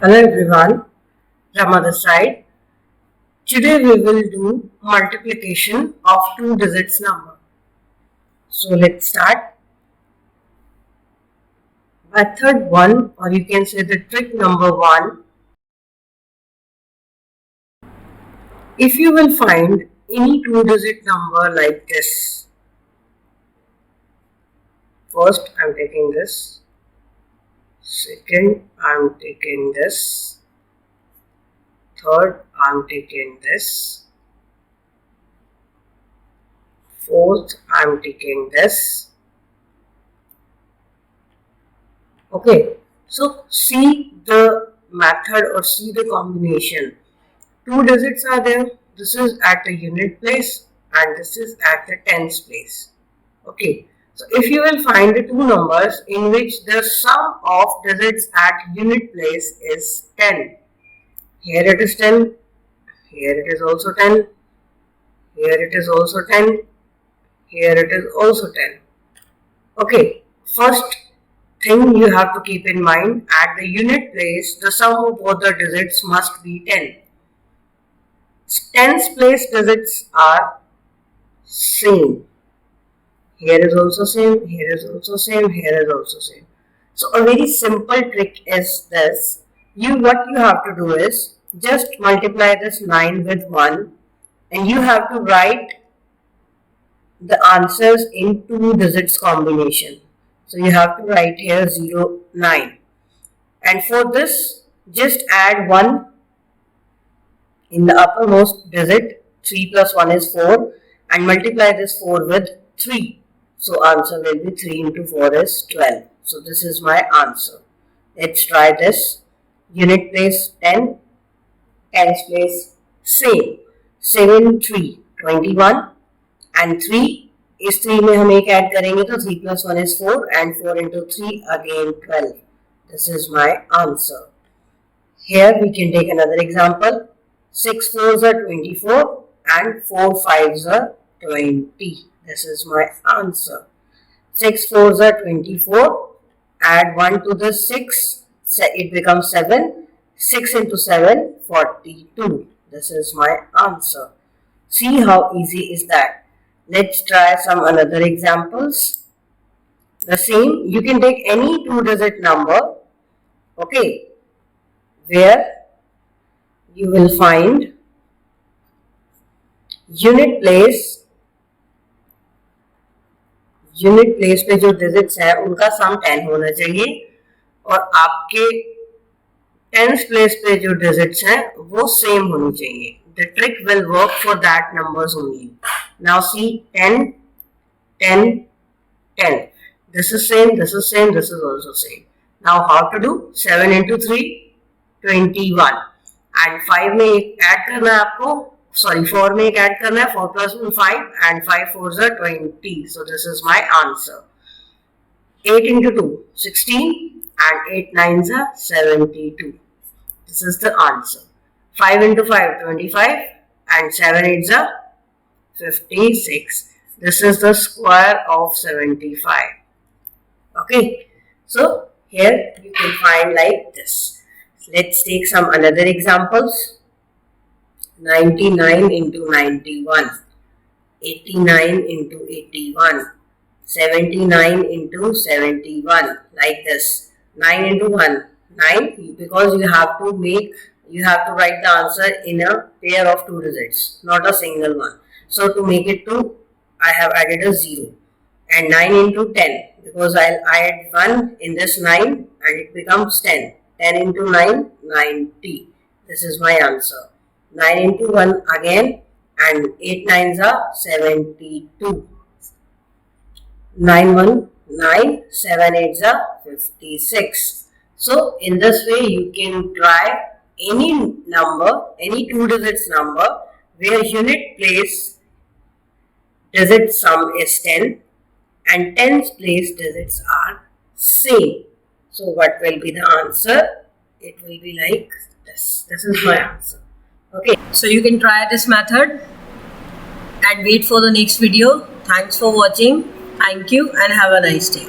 Hello everyone, Rama this side. Today we will do multiplication of two digits number. So let's start. Method 1, or you can say the trick number 1. If you will find any two digit number like this, first I am taking this, second I am taking this, third I am taking this, fourth I am taking this. Okay, so see the method or see the combination. Two digits are there. This is at the unit place and this is at the tens place. Okay, so if you will find the two numbers in which the sum of digits at unit place is 10. Here it is 10, here it is also 10, here it is also 10, here it is also 10. Okay, first thing you have to keep in mind, at the unit place the sum of both the digits must be 10. Tens place digits are same. Here is also same, here is also same, here is also same. So a very simple trick is this. What you have to do is just multiply this 9 with 1 and you have to write the answers in two digits combination. So you have to write here 0, 9. And for this, just add 1 in the uppermost digit. 3 plus 1 is 4 and multiply this 4 with 3. So answer will be 3 into 4 is 12. So this is my answer. Let's try this. Unit place 10, tens place same. 7, 3, 21 and 3 is 3 में हम एक add करेंगे तो 3 plus 1 is 4 and 4 into 3 again 12. This is my answer. Here we can take another example. 6 4s are 24 and 4 5s are 20. This is my answer. 6 4s are 24. Add 1 to the 6. It becomes 7. 6 into 7, 42. This is my answer. See how easy is that. Let's try some another examples. The same, you can take any two digit number, okay, where you will find unit place पे जो digits है उनका sum 10 होना चाहिए और आपके tens place पे जो digits हैं वो same होनी चाहिए. The trick will work for that numbers only. Now see 10, 10, 10. This is same, this is same, this is also same. Now how to do? 7 into 3, 21. And 5 में एक add करना है आपको, sorry 4 में एक add करना है, 4 plus 1 5 and 5 4s are 20. So this is my answer. 8 into 2, 16 and 8 9s are 72. This is the answer. 5 into 5, 25 and 7 8s are 56. This is the square of 75. Okay, so here you can find like this. Let's take some another examples. 99 into 91, 89 into 81, 79 into 71, like this. 9 into 1, 9, because you have to write the answer in a pair of two digits, not a single one. So to make it 2, I have added a 0. And 9 into 10, because I'll add 1 in this 9 and it becomes 10. 10 into 9, 90. This is my answer. 9 into 1 again and 8 9s are 72. 9 1, 9, 7 8s are 56. So in this way you can try any number, any two digits number where unit place digit sum is 10 and tens place digits are same. So what will be the answer? It will be like this. This is my answer. Okay. So you can try this method and wait for the next video. Thanks for watching. Thank you and have a nice day.